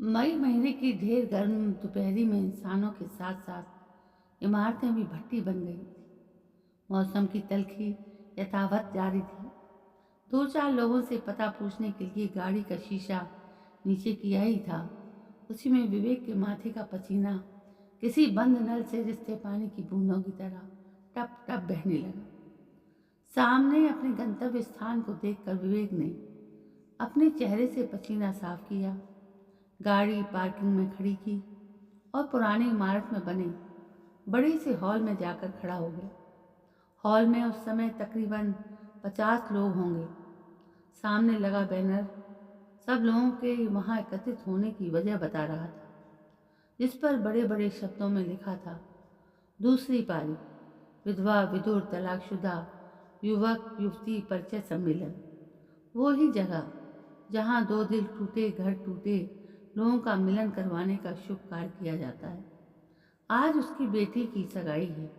मई महीने की ढेर गर्म दोपहरी में इंसानों के साथ साथ इमारतें भी भट्टी बन गई थी। मौसम की तल्खी यथावत जारी थी। दो चार लोगों से पता पूछने के लिए गाड़ी का शीशा नीचे किया ही था। उसी में विवेक के माथे का पसीना किसी बंद नल से रिसते पानी की बूंदों की तरह टप टप बहने लगा। सामने अपने गंतव्य स्थान को देखकर विवेक ने अपने चेहरे से पसीना साफ किया, गाड़ी पार्किंग में खड़ी की और पुरानी इमारत में बने बड़े से हॉल में जाकर खड़ा हो गया। हॉल में उस समय तकरीबन 50 लोग होंगे। सामने लगा बैनर सब लोगों के वहां एकत्रित होने की वजह बता रहा था, जिस पर बड़े बड़े शब्दों में लिखा था, दूसरी पारी विधवा विधुर तलाकशुदा युवक युवती परिचय सम्मेलन। वो ही जगह जहाँ दो दिल टूटे घर टूटे लोगों का मिलन करवाने का शुभ कार्य किया जाता है। आज उसकी बेटी की सगाई है।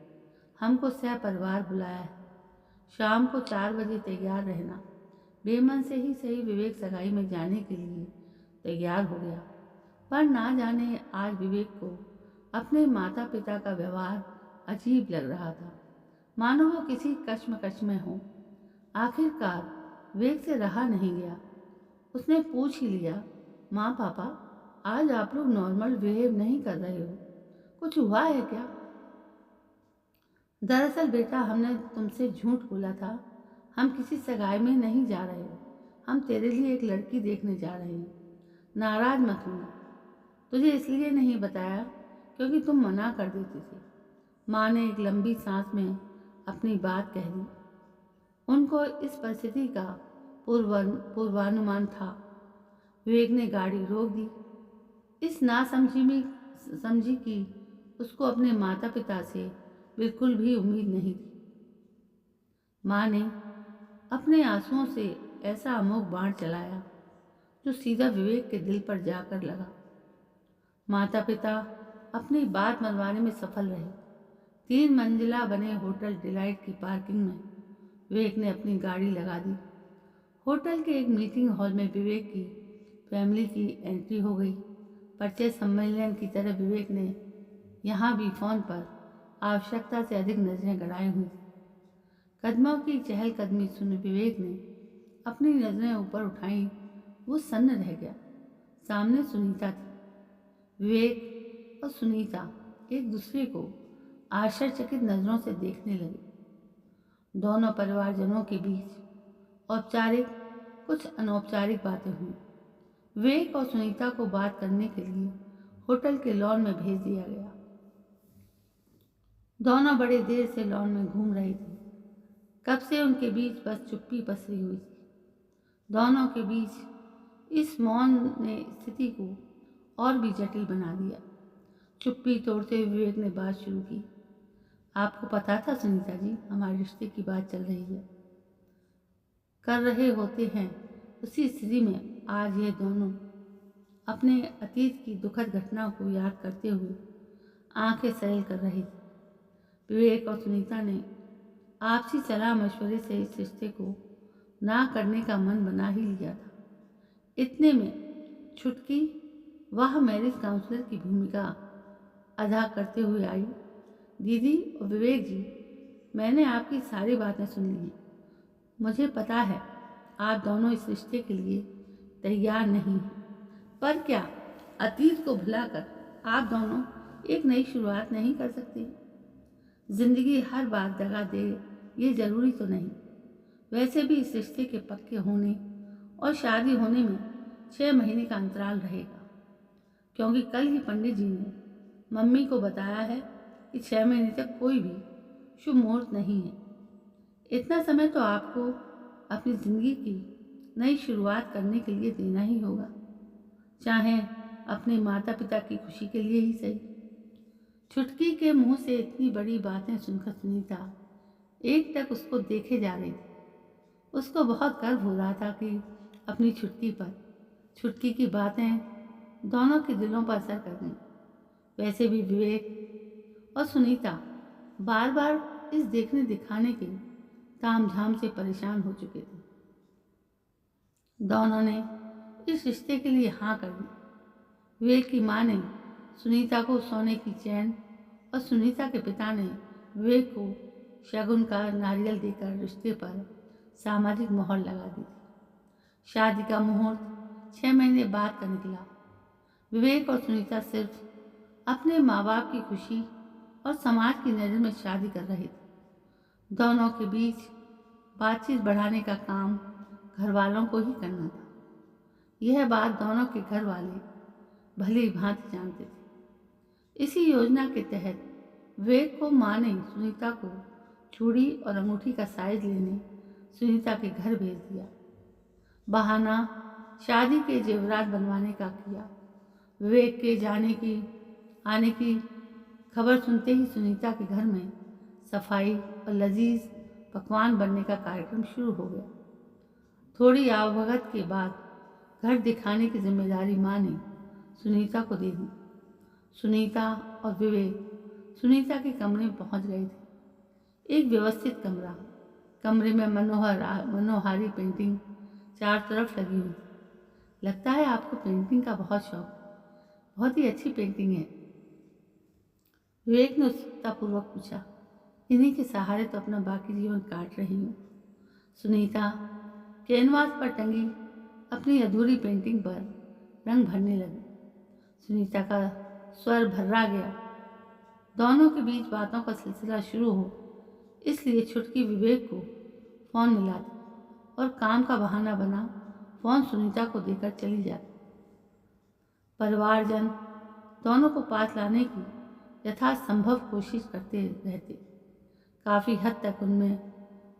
हमको सह परिवार बुलाया है। शाम को 4 बजे तैयार रहना। बेमन से ही सही विवेक सगाई में जाने के लिए तैयार हो गया। पर ना जाने आज विवेक को अपने माता पिता का व्यवहार अजीब लग रहा था, मानो वो किसी कश्मकश में हो। आखिरकार विवेक से रहा नहीं गया। उसने पूछ ही लिया, माँ पापा, आज आप लोग नॉर्मल बिहेव नहीं कर रहे हो, कुछ हुआ है क्या? दरअसल बेटा, हमने तुमसे झूठ बोला था। हम किसी सगाई में नहीं जा रहे। हम तेरे लिए एक लड़की देखने जा रहे हैं। नाराज मत होना। तुझे इसलिए नहीं बताया क्योंकि तुम मना कर देती थी। माँ ने एक लंबी सांस में अपनी बात कह दी। उनको इस परिस्थिति का पूर्वानुमान था। विवेक ने गाड़ी रोक दी। इस नासमझी में समझी कि उसको अपने माता पिता से बिल्कुल भी उम्मीद नहीं थी। माँ ने अपने आंसुओं से ऐसा अमोघ बाण चलाया जो सीधा विवेक के दिल पर जाकर लगा। माता पिता अपनी बात मनवाने में सफल रहे। 3 मंजिला बने होटल डिलाइट की पार्किंग में विवेक ने अपनी गाड़ी लगा दी। होटल के एक मीटिंग हॉल में विवेक की फैमिली की एंट्री हो गई। परिचय सम्मेलन की तरह विवेक ने यहाँ भी फोन पर आवश्यकता से अधिक नजरें गड़ाई हुई थी। कदमों की चहलकदमी सुन विवेक ने अपनी नजरें ऊपर उठाई। वो सन्न रह गया। सामने सुनीता थी। विवेक और सुनीता एक दूसरे को आश्चर्यचकित नजरों से देखने लगे। दोनों परिवारजनों के बीच औपचारिक कुछ अनौपचारिक बातें हुई। विवेक और सुनीता को बात करने के लिए होटल के लॉन में भेज दिया गया। दोनों बड़े देर से लॉन में घूम रहे थे। कब से उनके बीच बस चुप्पी पसरी हुई थी। दोनों के बीच इस मौन ने स्थिति को और भी जटिल बना दिया। चुप्पी तोड़ते हुए विवेक ने बात शुरू की। आपको पता था सुनीता जी, हमारे रिश्ते की बात चल रही है, कर रहे होते हैं। उसी स्थिति में आज ये दोनों अपने अतीत की दुखद घटना को याद करते हुए आंखें सैल कर रहे थे। विवेक और सुनीता ने आपसी सलाह मशवरे से इस रिश्ते को ना करने का मन बना ही लिया था। इतने में छुटकी, वह मैरिज काउंसलर की भूमिका अदा करते हुए आई। दीदी और विवेक जी, मैंने आपकी सारी बातें सुन ली हैं। मुझे पता है आप दोनों इस रिश्ते के लिए तैयार नहीं हैं, पर क्या अतीत को भुलाकर आप दोनों एक नई शुरुआत नहीं कर सकते? जिंदगी हर बार दगा दे ये जरूरी तो नहीं। वैसे भी इस रिश्ते के पक्के होने और शादी होने में 6 महीने का अंतराल रहेगा, क्योंकि कल ही पंडित जी ने मम्मी को बताया है कि 6 महीने तक कोई भी शुभ मुहूर्त नहीं है। इतना समय तो आपको अपनी जिंदगी की नई शुरुआत करने के लिए देना ही होगा, चाहे अपने माता पिता की खुशी के लिए ही सही। छुटकी के मुंह से इतनी बड़ी बातें सुनकर सुनीता एक टक उसको देखे जा रही थी। उसको बहुत गर्व हो रहा था कि अपनी छुटकी पर। छुटकी की बातें दोनों के दिलों पर असर कर गईं। वैसे भी विवेक और सुनीता बार बार इस देखने दिखाने के तामझाम से परेशान हो चुके थे। दोनों ने इस रिश्ते के लिए हाँ कर दी। विवेक की माँ ने सुनीता को सोने की चैन और सुनीता के पिता ने विवेक को शगुन का नारियल देकर रिश्ते पर सामाजिक मोहर लगा दी थी। शादी का मुहूर्त 6 महीने बाद का निकला। विवेक और सुनीता सिर्फ अपने माँ बाप की खुशी और समाज की नज़र में शादी कर रहे थे। दोनों के बीच बातचीत बढ़ाने का काम घर वालों को ही करना था। यह बात दोनों के घर वाले भली भांति जानते थे। इसी योजना के तहत विवेक को माँ ने सुनीता को चूड़ी और अंगूठी का साइज लेने सुनीता के घर भेज दिया। बहाना शादी के जेवरात बनवाने का किया। विवेक के आने की खबर सुनते ही सुनीता के घर में सफाई और लजीज पकवान बनने का कार्यक्रम शुरू हो गया। थोड़ी आवभगत के बाद घर दिखाने की जिम्मेदारी माँ ने सुनीता को दे दी। सुनीता और विवेक सुनीता के कमरे में पहुंच गए थे। एक व्यवस्थित कमरे में मनोहारी पेंटिंग चार तरफ लगी हुई थी। लगता है आपको पेंटिंग का बहुत शौक है। बहुत ही अच्छी पेंटिंग है, विवेक ने उत्सुकतापूर्वक पूछा। इन्हीं के सहारे तो अपना बाकी जीवन काट रही हूँ। सुनीता कैनवास पर टंगी अपनी अधूरी पेंटिंग पर रंग भरने लगी। सुनीता का स्वर भर्रा गया। दोनों के बीच बातों का सिलसिला शुरू हो, इसलिए छुटकी विवेक को फ़ोन मिला था और काम का बहाना बना फ़ोन सुनीता को देकर चली जाती। परिवारजन दोनों को पास लाने की यथासंभव कोशिश करते रहते। काफ़ी हद तक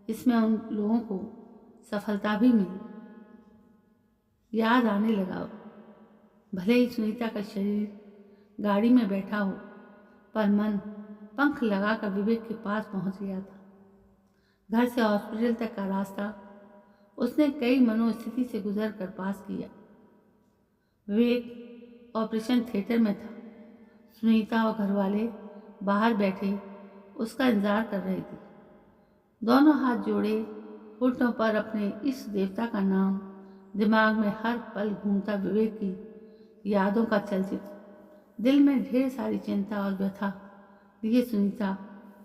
इसमें उन लोगों को सफलता भी मिली। याद आने लगा, भले ही सुनीता का शरीर गाड़ी में बैठा हो, पर मन पंख लगाकर विवेक के पास पहुंच गया था। घर से हॉस्पिटल तक का रास्ता उसने कई मनोस्थिति से गुजर कर पास किया। विवेक ऑपरेशन थिएटर में था। सुनीता और घरवाले बाहर बैठे उसका इंतजार कर रहे थे। दोनों हाथ जोड़े घुटनों पर अपने इस देवता का नाम दिमाग में हर पल घूमता विवेक की यादों का चलचित्र। दिल में ढेर सारी चिंता और व्यथा लिए सुनीता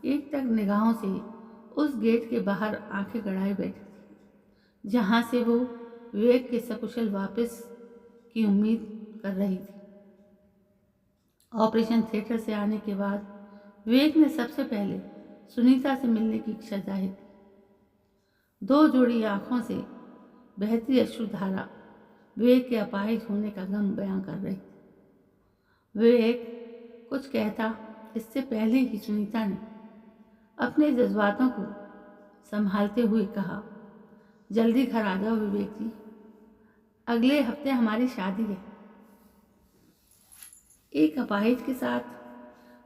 एक टक निगाहों से उस गेट के बाहर आंखें गड़ाए बैठी थी, जहाँ से वो विवेक के सकुशल वापस की उम्मीद कर रही थी। ऑपरेशन थिएटर से आने के बाद विवेक ने सबसे पहले सुनीता से मिलने की इच्छा जाहिर की। दो जोड़ी आंखों से बहती अश्रुधारा विवेक के अपाहिज होने का गम बयां कर रही थी। विवेक कुछ कहता इससे पहले ही सुनीता ने अपने जज्बातों को संभालते हुए कहा, जल्दी घर आ जाओ विवेक जी, अगले हफ्ते हमारी शादी है। एक अपाहिज के साथ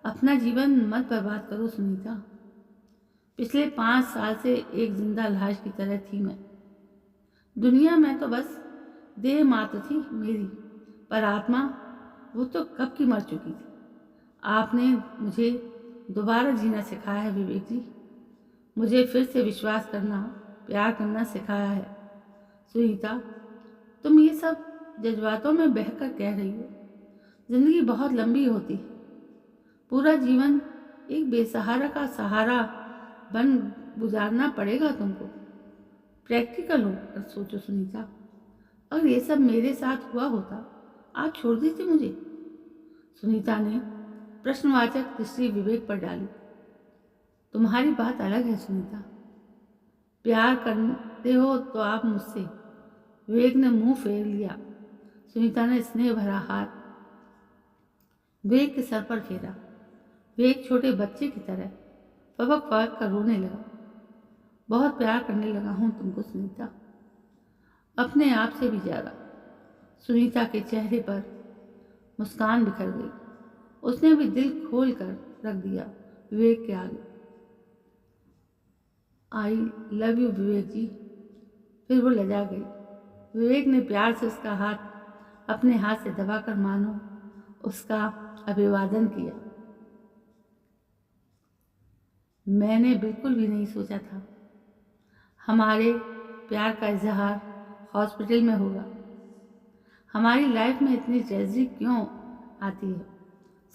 अपना जीवन मत बर्बाद करो सुनीता। पिछले 5 साल से एक जिंदा लाश की तरह थी मैं। दुनिया में तो बस देह मात्र थी मेरी, पर आत्मा वो तो कब की मर चुकी थी। आपने मुझे दोबारा जीना सिखाया है विवेक जी। मुझे फिर से विश्वास करना, प्यार करना सिखाया है। सुनीता, तुम ये सब जज्बातों में बहकर कह रही हो। जिंदगी बहुत लंबी होती है। पूरा जीवन एक बेसहारा का सहारा बन गुजारना पड़ेगा तुमको। प्रैक्टिकल होकर सोचो सुनीता, अगर ये सब मेरे साथ हुआ होता, आप छोड़ देते मुझे? सुनीता ने प्रश्नवाचक दृष्टि विवेक पर डाली। तुम्हारी बात अलग है सुनीता। प्यार करते हो तो आप मुझसे। विवेक ने मुंह फेर लिया। सुनीता ने स्नेह भरा हाथ विवेक के सर पर फेरा। विवेक छोटे बच्चे की तरह फबक फबक कर रोने लगा। बहुत प्यार करने लगा हूं तुमको सुनीता, अपने आप से भी ज्यादा। सुनीता के चेहरे पर मुस्कान बिखर गई। उसने भी दिल खोल कर रख दिया विवेक के आगे। आई लव यू विवेक जी। फिर वो लजा गई। विवेक ने प्यार से उसका हाथ अपने हाथ से दबाकर मानो उसका अभिवादन किया। मैंने बिल्कुल भी नहीं सोचा था हमारे प्यार का इजहार हॉस्पिटल में होगा। हमारी लाइफ में इतनी ट्रेजेडी क्यों आती है।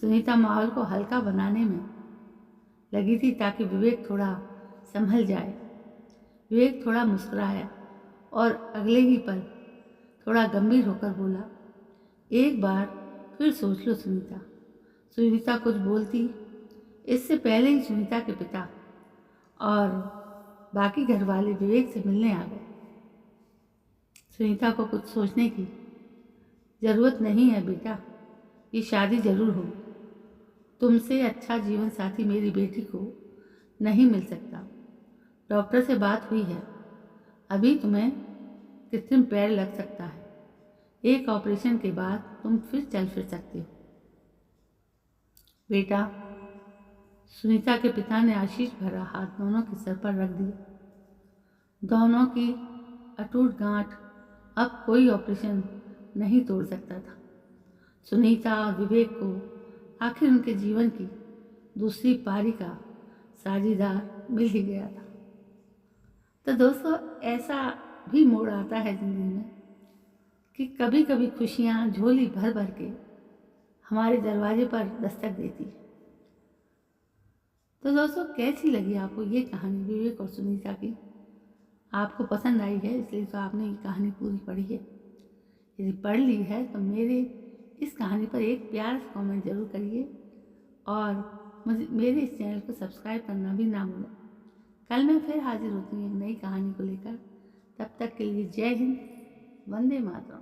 सुनीता माहौल को हल्का बनाने में लगी थी ताकि विवेक थोड़ा संभल जाए। विवेक थोड़ा मुस्कुराया और अगले ही पल थोड़ा गंभीर होकर बोला, एक बार फिर सोच लो सुनीता। सुनीता कुछ बोलती इससे पहले ही सुनीता के पिता और बाकी घर वाले विवेक से मिलने आ गए। सुनीता को कुछ सोचने की ज़रूरत नहीं है बेटा, ये शादी जरूर होगी। तुमसे अच्छा जीवन साथी मेरी बेटी को नहीं मिल सकता। डॉक्टर से बात हुई है, अभी तुम्हें कृत्रिम पैर लग सकता है। एक ऑपरेशन के बाद तुम फिर चल फिर सकते हो। बेटा, सुनीता के पिता ने आशीष भरा हाथ दोनों के सर पर रख दिया। दोनों की अटूट गांठ अब कोई ऑपरेशन नहीं तोड़ सकता था। सुनीता और विवेक को आखिर उनके जीवन की दूसरी पारी का साझीदार मिल ही गया था। तो दोस्तों, ऐसा भी मोड़ आता है जिंदगी में कि कभी कभी खुशियाँ झोली भर भर के हमारे दरवाजे पर दस्तक देती है। तो दोस्तों, कैसी लगी आपको ये कहानी विवेक और सुनीता की? आपको पसंद आई है इसलिए तो आपने ये कहानी पूरी पढ़ी है। यदि पढ़ ली है तो मेरे इस कहानी पर एक प्यारा सा कमेंट ज़रूर करिए और मेरे इस चैनल को सब्सक्राइब करना भी ना भूलें। कल मैं फिर हाजिर होती हूँ एक नई कहानी को लेकर। तब तक के लिए जय हिंद, वंदे मातरम।